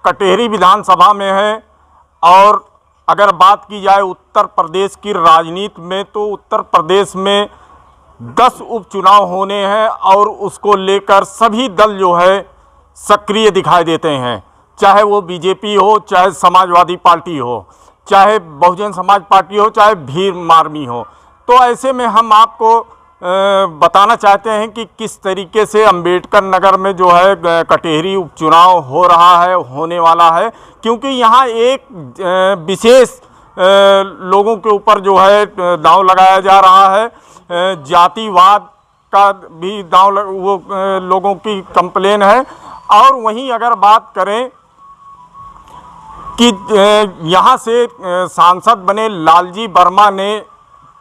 कटेहरी विधानसभा में है। और अगर बात की जाए उत्तर प्रदेश की राजनीति में, तो उत्तर प्रदेश में 10 उपचुनाव होने हैं और उसको लेकर सभी दल जो है सक्रिय दिखाई देते हैं, चाहे वो बीजेपी हो, चाहे समाजवादी पार्टी हो, चाहे बहुजन समाज पार्टी हो, चाहे भीम आर्मी हो। तो ऐसे में हम आपको बताना चाहते हैं कि किस तरीके से अंबेडकर नगर में जो है कटेहरी उपचुनाव हो रहा है, होने वाला है, क्योंकि यहाँ एक विशेष लोगों के ऊपर जो है दांव लगाया जा रहा है। जातिवाद का भी दांव वो लोगों की कंप्लेन है। और वहीं अगर बात करें कि यहाँ से सांसद बने लालजी वर्मा ने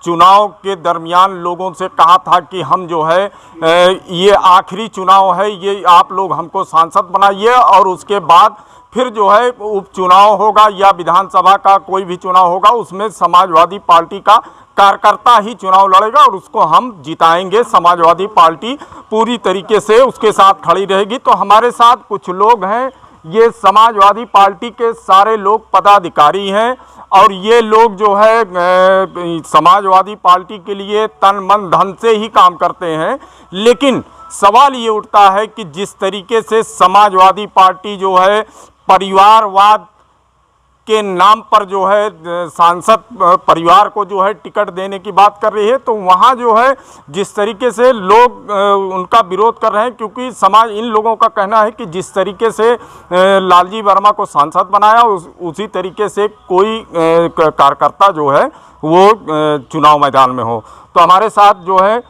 चुनाव के दरमियान लोगों से कहा था कि हम जो है ये आखिरी चुनाव है, ये आप लोग हमको सांसद बनाइए और उसके बाद फिर जो है उपचुनाव होगा या विधानसभा का कोई भी चुनाव होगा, उसमें समाजवादी पार्टी का कार्यकर्ता ही चुनाव लड़ेगा और उसको हम जिताएंगे। समाजवादी पार्टी पूरी तरीके से उसके साथ खड़ी रहेगी। तो हमारे साथ कुछ लोग हैं, ये समाजवादी पार्टी के सारे लोग पदाधिकारी हैं और ये लोग जो है समाजवादी पार्टी के लिए तन मन धन से ही काम करते हैं। लेकिन सवाल ये उठता है कि जिस तरीके से समाजवादी पार्टी जो है परिवारवाद के नाम पर जो है सांसद परिवार को जो है टिकट देने की बात कर रही है, तो वहाँ जो है जिस तरीके से लोग उनका विरोध कर रहे हैं, क्योंकि समाज इन लोगों का कहना है कि जिस तरीके से लालजी वर्मा को सांसद बनाया उसी तरीके से कोई कार्यकर्ता जो है वो चुनाव मैदान में हो। तो हमारे साथ जो है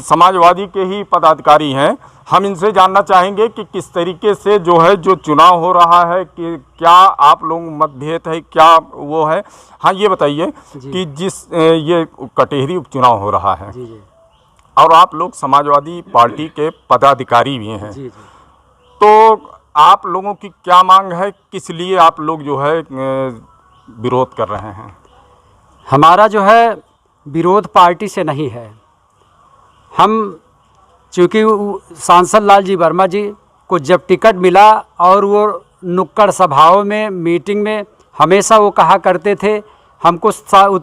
समाजवादी के ही पदाधिकारी हैं, हम इनसे जानना चाहेंगे कि किस तरीके से जो है जो चुनाव हो रहा है, कि क्या आप लोग मतभेद है, क्या वो है। हाँ, ये बताइए कि जिस ये कटेहरी उपचुनाव हो रहा है जी, और आप लोग समाजवादी पार्टी के पदाधिकारी भी हैं जी, तो आप लोगों की क्या मांग है, किस लिए आप लोग जो है विरोध कर रहे हैं? हमारा जो है विरोध पार्टी से नहीं है। हम चूँकि सांसद लालजी वर्मा जी को जब टिकट मिला और वो नुक्कड़ सभाओं में मीटिंग में हमेशा वो कहा करते थे हमको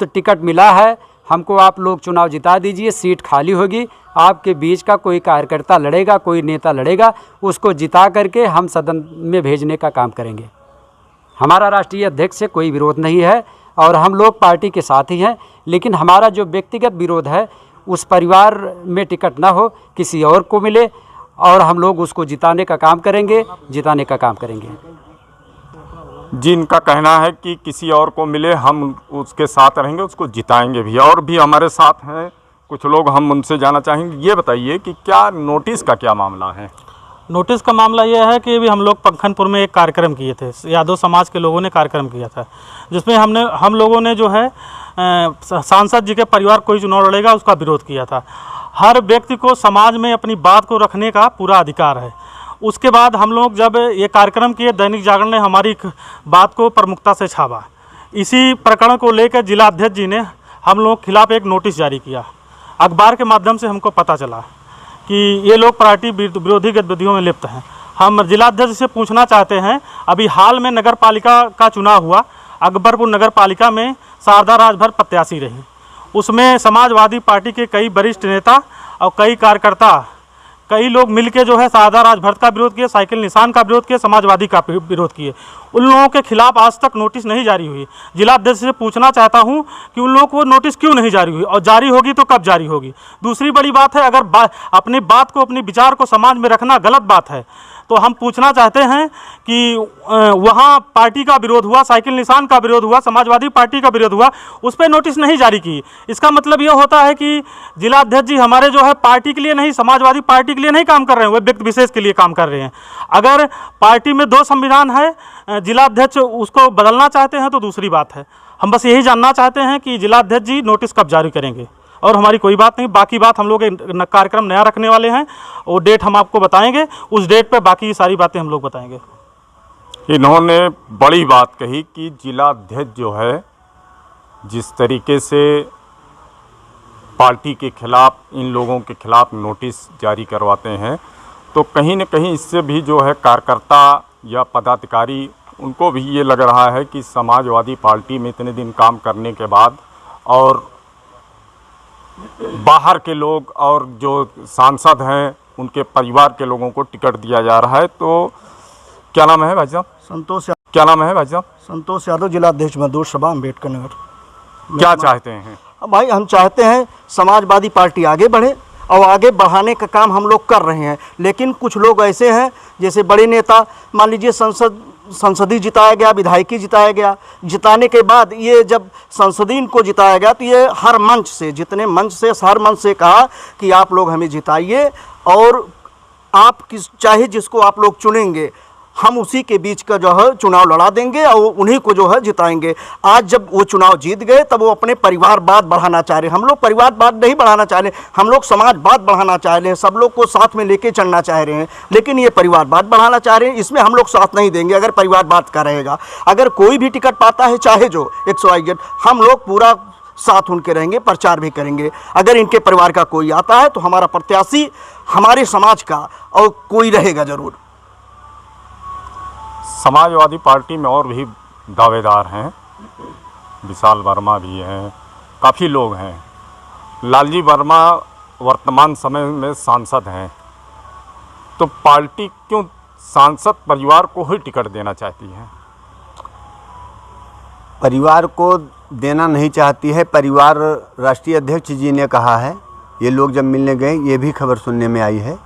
टिकट मिला है, हमको आप लोग चुनाव जिता दीजिए, सीट खाली होगी, आपके बीच का कोई कार्यकर्ता लड़ेगा, कोई नेता लड़ेगा, उसको जिता करके हम सदन में भेजने का काम करेंगे। हमारा राष्ट्रीय अध्यक्ष से कोई विरोध नहीं है और हम लोग पार्टी के साथ ही हैं। लेकिन हमारा जो व्यक्तिगत विरोध है उस परिवार में टिकट ना हो, किसी और को मिले और हम लोग उसको जिताने का काम करेंगे, जिताने का काम करेंगे। जिनका कहना है कि किसी और को मिले, हम उसके साथ रहेंगे, उसको जिताएंगे भी। और भी हमारे साथ हैं कुछ लोग, हम उनसे जानना चाहेंगे। ये बताइए कि क्या नोटिस का क्या मामला है? नोटिस का मामला यह है कि अभी हम लोग पंखनपुर में एक कार्यक्रम किए थे, यादव समाज के लोगों ने कार्यक्रम किया था, जिसमें हम लोगों ने जो है सांसद जी के परिवार कोई चुनाव लड़ेगा उसका विरोध किया था। हर व्यक्ति को समाज में अपनी बात को रखने का पूरा अधिकार है। उसके बाद हम लोग जब ये कार्यक्रम किए, दैनिक जागरण ने हमारी बात को प्रमुखता से छापा। इसी प्रकरण को लेकर जिला अध्यक्ष जी ने हम लोग के खिलाफ एक नोटिस जारी किया। अखबार के माध्यम से हमको पता चला कि ये लोग पार्टी विरोधी गतिविधियों में लिप्त हैं। हम जिलाध्यक्ष से पूछना चाहते हैं, अभी हाल में नगर पालिका का चुनाव हुआ, अकबरपुर नगर पालिका में शारदा राजभर प्रत्याशी रही। उसमें समाजवादी पार्टी के कई वरिष्ठ नेता और कई कार्यकर्ता, कई लोग मिलके जो है शारदा राजभर का विरोध किए, साइकिल निशान का विरोध किए, समाजवादी का विरोध किए। उन लोगों के खिलाफ आज तक नोटिस नहीं जारी हुई। जिला अध्यक्ष से पूछना चाहता हूं कि उन लोगों को नोटिस क्यों नहीं जारी हुई और जारी होगी तो कब जारी होगी। दूसरी बड़ी बात है, अगर अपनी बात को, अपनी विचार को समाज में रखना गलत बात है, तो हम पूछना चाहते हैं कि वहाँ पार्टी का विरोध हुआ, साइकिल निशान का विरोध हुआ, समाजवादी पार्टी का विरोध हुआ, उस पर नोटिस नहीं जारी की। इसका मतलब ये होता है कि जिला अध्यक्ष जी हमारे जो है पार्टी के लिए नहीं, समाजवादी पार्टी के लिए नहीं काम कर रहे हैं, वे व्यक्ति विशेष के लिए काम कर रहे हैं। अगर पार्टी में 2 संविधान है, जिला अध्यक्ष उसको बदलना चाहते हैं तो दूसरी बात है। हम बस यही जानना चाहते हैं कि जिला अध्यक्ष जी नोटिस कब जारी करेंगे, और हमारी कोई बात नहीं। बाकी बात हम लोग कार्यक्रम नया रखने वाले हैं, वो डेट हम आपको बताएंगे, उस डेट पे बाकी सारी बातें हम लोग बताएंगे। इन्होंने बड़ी बात कही कि जिला अध्यक्ष जो है जिस तरीके से पार्टी के खिलाफ, इन लोगों के खिलाफ नोटिस जारी करवाते हैं, तो कहीं न कहीं इससे भी जो है कार्यकर्ता या पदाधिकारी, उनको भी ये लग रहा है कि समाजवादी पार्टी में इतने दिन काम करने के बाद और बाहर के लोग और जो सांसद हैं उनके परिवार के लोगों को टिकट दिया जा रहा है। तो क्या नाम है भाई साहब? संतोष क्या नाम है भाई साहब? संतोष यादव, जिला अध्यक्ष मजदूर सभा अम्बेडकर नगर। क्या चाहते हैं? भाई हम चाहते हैं समाजवादी पार्टी आगे बढ़े और आगे बढ़ाने का काम हम लोग कर रहे हैं, लेकिन कुछ लोग ऐसे हैं जैसे बड़े नेता, मान लीजिए संसदीय जिताया गया, विधायकी जिताया गया, जिताने के बाद ये जब संसदीय को जिताया गया तो ये हर मंच से, जितने मंच से, हर मंच से कहा कि आप लोग हमें जिताइए और आप चाहे जिसको आप लोग चुनेंगे हम उसी के बीच का जो है चुनाव लड़ा देंगे और उन्हीं को जो है जिताएंगे। आज जब वो चुनाव जीत गए तब वो अपने परिवारवाद बढ़ाना चाह रहे हैं। हम लोग परिवारवाद नहीं बढ़ाना चाह रहे, हम लोग समाजवाद बढ़ाना चाह रहे हैं, सब लोग को साथ में लेके चलना चाह रहे हैं, लेकिन ये परिवारवाद बढ़ाना चाह रहे हैं, इसमें हम लोग साथ नहीं देंगे। अगर परिवारवाद का रहेगा, अगर कोई भी टिकट पाता है चाहे जो XYZ, हम लोग पूरा साथ उनके रहेंगे, प्रचार भी करेंगे। अगर इनके परिवार का कोई आता है तो हमारा प्रत्याशी हमारे समाज का और कोई रहेगा ज़रूर। समाजवादी पार्टी में और भी दावेदार हैं, विशाल वर्मा भी हैं, काफ़ी लोग हैं। लालजी वर्मा वर्तमान समय में सांसद हैं, तो पार्टी क्यों सांसद परिवार को ही टिकट देना चाहती है? परिवार को देना नहीं चाहती है। परिवार राष्ट्रीय अध्यक्ष जी ने कहा है, ये लोग जब मिलने गए ये भी खबर सुनने में आई है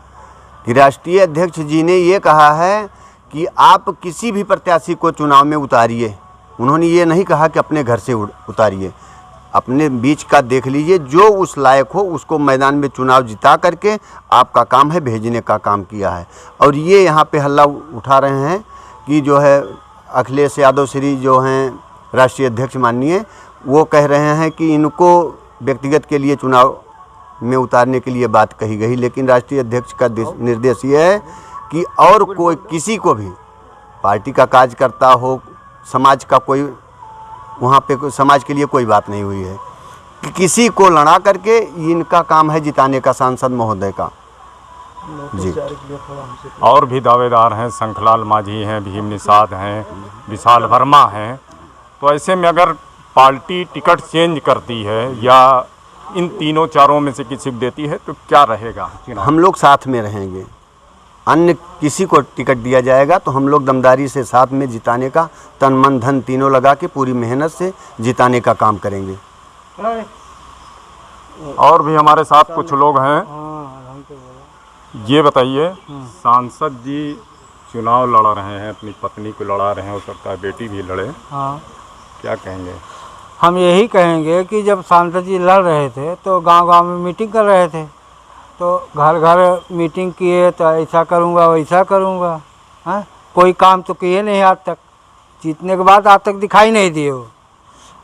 कि राष्ट्रीय अध्यक्ष जी ने ये कहा है कि आप किसी भी प्रत्याशी को चुनाव में उतारिए। उन्होंने ये नहीं कहा कि अपने घर से उतारिए, अपने बीच का देख लीजिए, जो उस लायक हो उसको मैदान में चुनाव जिता करके आपका काम है भेजने का काम किया है। और ये यहाँ पे हल्ला उठा रहे हैं कि जो है अखिलेश यादव श्री जो हैं राष्ट्रीय अध्यक्ष माननीय, वो कह रहे हैं कि इनको व्यक्तिगत के लिए चुनाव में उतारने के लिए बात कही गई, लेकिन राष्ट्रीय अध्यक्ष का निर्देश ये है कि और कोई किसी को भी पार्टी का कार्यकर्ता हो, समाज का कोई, वहाँ पे कोई समाज के लिए कोई बात नहीं हुई है कि किसी को लड़ा करके इनका काम है जिताने का सांसद महोदय का जी। और भी दावेदार हैं, शंखलाल मांझी हैं, भीम निषाद हैं, विशाल वर्मा हैं। तो ऐसे में अगर पार्टी टिकट चेंज करती है या इन तीनों चारों में से किसी को देती है तो क्या रहेगा? हम लोग साथ में रहेंगे, अन्य किसी को टिकट दिया जाएगा तो हम लोग दमदारी से साथ में जिताने का तन मन धन तीनों लगा के पूरी मेहनत से जिताने का काम करेंगे। और भी हमारे साथ कुछ लोग हैं, ये बताइए, सांसद जी चुनाव लड़ रहे हैं, अपनी पत्नी को लड़ा रहे हैं, हो सकता है बेटी भी लड़े, हाँ, क्या कहेंगे? हम यही कहेंगे कि जब सांसद जी लड़ रहे थे तो गांव-गांव में मीटिंग कर रहे थे, तो घर घर मीटिंग किए, तो ऐसा करूँगा वैसा करूँगा, हाँ, कोई काम तो किए नहीं आज तक, जीतने के बाद आज तक दिखाई नहीं दिए। वो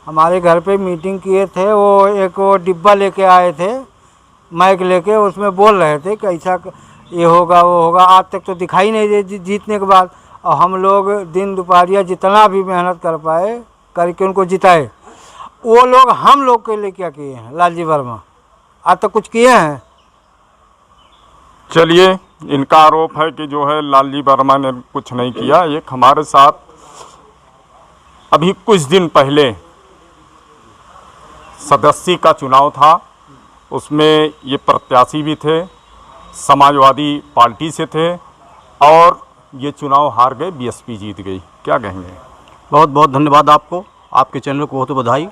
हमारे घर पे मीटिंग किए थे, वो डिब्बा लेके आए थे, माइक लेके, उसमें बोल रहे थे कि ऐसा ये होगा वो होगा, आज तक तो दिखाई नहीं दे जीतने के बाद। और हम लोग दिन दोपहरिया जितना भी मेहनत कर पाए करके उनको जिताए। वो लोग हम लोग के लिए क्या किए हैं? लालजी वर्मा आज तक कुछ किए हैं? चलिए, इनका आरोप है कि जो है लालजी वर्मा ने कुछ नहीं किया। एक हमारे साथ अभी कुछ दिन पहले सदस्य का चुनाव था, उसमें ये प्रत्याशी भी थे, समाजवादी पार्टी से थे और ये चुनाव हार गए, बीएसपी जीत गई। क्या कहेंगे? बहुत बहुत धन्यवाद आपको, आपके चैनल को बहुत बधाई।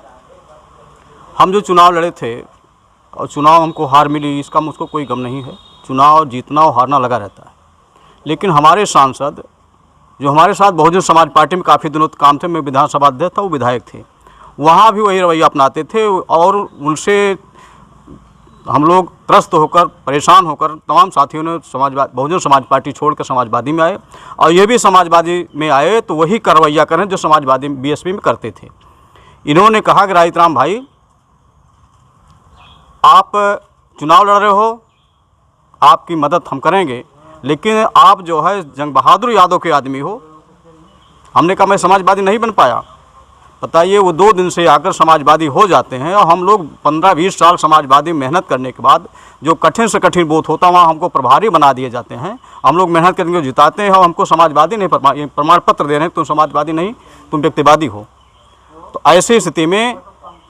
हम जो चुनाव लड़े थे और चुनाव हमको हार मिली, इसका मुझको कोई गम नहीं है। चुनाव जीतना और हारना लगा रहता है, लेकिन हमारे सांसद जो हमारे साथ बहुजन समाज पार्टी में काफ़ी दिनों काम थे, मैं विधानसभा अध्यक्ष था, वो विधायक थे, वहाँ भी वही रवैया अपनाते थे और उनसे हम लोग त्रस्त होकर, परेशान होकर तमाम साथियों ने बहुजन समाज पार्टी छोड़कर समाजवादी में आए और ये भी समाजवादी में आए तो वही का रवैया करें जो समाजवादी बीएसपी में करते थे। इन्होंने कहा कि राइतराम भाई, आप चुनाव लड़ रहे हो, आपकी मदद हम करेंगे, लेकिन आप जो है जंग बहादुर यादव के आदमी हो। हमने कहा मैं समाजवादी नहीं बन पाया, बताइए, वो 2 दिन से आकर समाजवादी हो जाते हैं और हम लोग 15-20 साल समाजवादी मेहनत करने के बाद जो कठिन से कठिन बूथ होता है वहाँ हमको प्रभारी बना दिए जाते हैं। हम लोग मेहनत करके जिताते हैं और हमको समाजवादी नहीं प्रमाण पत्र दे रहे हैं, तुम समाजवादी नहीं, तुम व्यक्तिवादी हो। तो ऐसी स्थिति में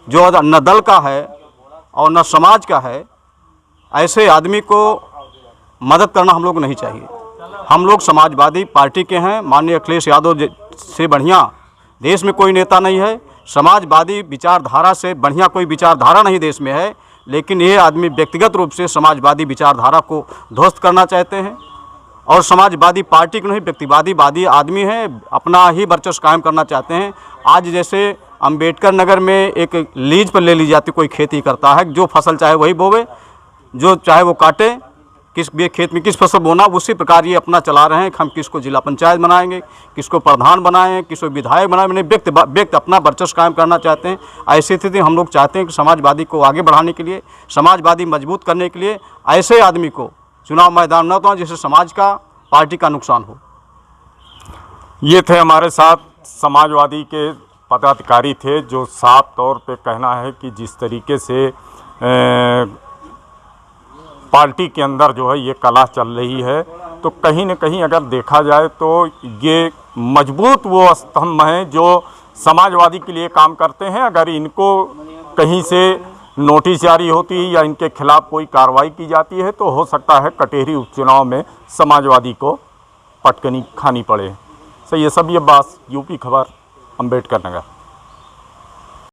जो न दल का है और न समाज का है, ऐसे आदमी को मदद करना हम लोग को नहीं चाहिए। हम लोग समाजवादी पार्टी के हैं। माननीय अखिलेश यादव से बढ़िया देश में कोई नेता नहीं है। समाजवादी विचारधारा से बढ़िया कोई विचारधारा नहीं देश में है, लेकिन ये आदमी व्यक्तिगत रूप से समाजवादी विचारधारा को ध्वस्त करना चाहते हैं और समाजवादी पार्टी को नहीं, व्यक्तिवादी आदमी है, अपना ही वर्चस्व कायम करना चाहते हैं। आज जैसे अंबेडकर नगर में एक लीज पर ले ली जाती, कोई खेती करता है, जो फसल चाहे वही बोवे, जो चाहे वो काटे, किस खेत में किस फसल बोना, उसी प्रकार ये अपना चला रहे हैं। हम किसको जिला पंचायत बनाएंगे, किसको प्रधान बनाएं, किसको विधायक बनाएं, व्यक्ति अपना वर्चस्व कायम करना चाहते हैं। ऐसी स्थिति हम लोग चाहते हैं कि समाजवादी को आगे बढ़ाने के लिए, समाजवादी मजबूत करने के लिए ऐसे आदमी को चुनाव मैदान न तो जिससे समाज का, पार्टी का नुकसान हो। ये थे हमारे साथ समाजवादी के पदाधिकारी थे, जो साफ तौर पे कहना है कि जिस तरीके से पार्टी के अंदर जो है ये कला चल रही है, तो कहीं न कहीं अगर देखा जाए तो ये मजबूत वो स्तंभ हैं जो समाजवादी के लिए काम करते हैं। अगर इनको कहीं से नोटिस जारी होती है या इनके खिलाफ कोई कार्रवाई की जाती है तो हो सकता है कटेहरी उपचुनाव में समाजवादी को पटकनी खानी पड़े। सही है सब ये बात। यूपी खबर, अम्बेडकर नगर।